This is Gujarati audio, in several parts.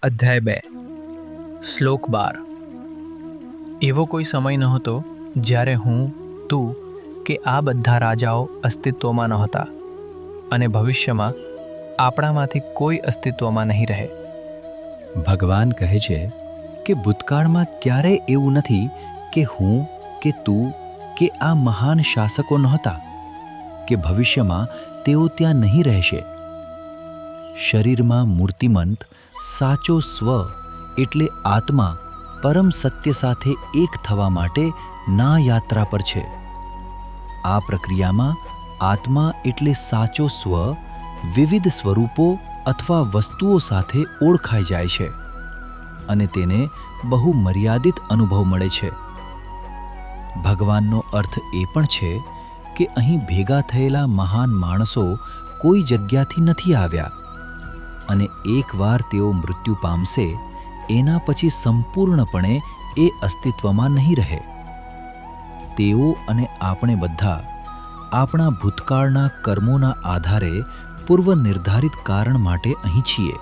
અધ્યાય 2 શ્લોક 12 એવો કોઈ સમય નહોતો જ્યારે હું, તું કે આ બધા રાજાઓ અસ્તિત્વમાં નહોતા અને ભવિષ્યમાં આપણામાંથી કોઈ અસ્તિત્વમાં નહીં રહે. ભગવાન કહે છે કે ભૂતકાળમાં ક્યારેય એવું નથી કે હું કે તું કે આ મહાન શાસકો નહોતા, કે ભવિષ્યમાં તેઓ ત્યાં નહીં રહેશે. શરીરમાં મૂર્તિમંત સાચો સ્વ એટલે આત્મા પરમ સત્ય સાથે એક થવા માટે ના યાત્રા પર છે. આ પ્રક્રિયામાં આત્મા એટલે સાચો સ્વ વિવિધ સ્વરૂપો અથવા વસ્તુઓ સાથે ઓળખાઈ જાય છે અને તેને બહુ મર્યાદિત અનુભવ મળે છે. ભગવાનનો અર્થ એ પણ છે કે અહીં ભેગા થયેલા મહાન માણસો કોઈ જગ્યાથી નથી આવ્યા અને એકવાર તેઓ મૃત્યુ પામશે એના પછી સંપૂર્ણપણે એ અસ્તિત્વમાં નહીં રહે. તેઓ અને આપણે બધા આપણા ભૂતકાળના કર્મોના આધારે પૂર્વ નિર્ધારિત કારણ માટે અહીં છીએ.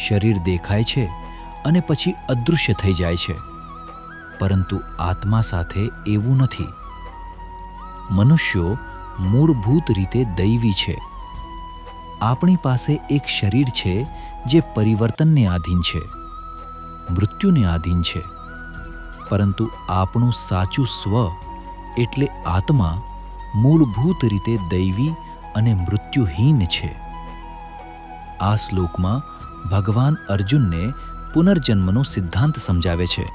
શરીર દેખાય છે અને પછી અદૃશ્ય થઈ જાય છે, પરંતુ આત્મા સાથે એવું નથી. મનુષ્યો મૂળભૂત રીતે દૈવી છે. આપણી પાસે એક શરીર છે જે પરિવર્તનને આધીન છે, મૃત્યુને આધીન છે, પરંતુ આપણું સાચું સ્વ એટલે આત્મા મૂળભૂત રીતે દૈવી અને મૃત્યુહીન છે. આ શ્લોકમાં ભગવાન અર્જુનને પુનર્જન્મનો સિદ્ધાંત સમજાવે છે.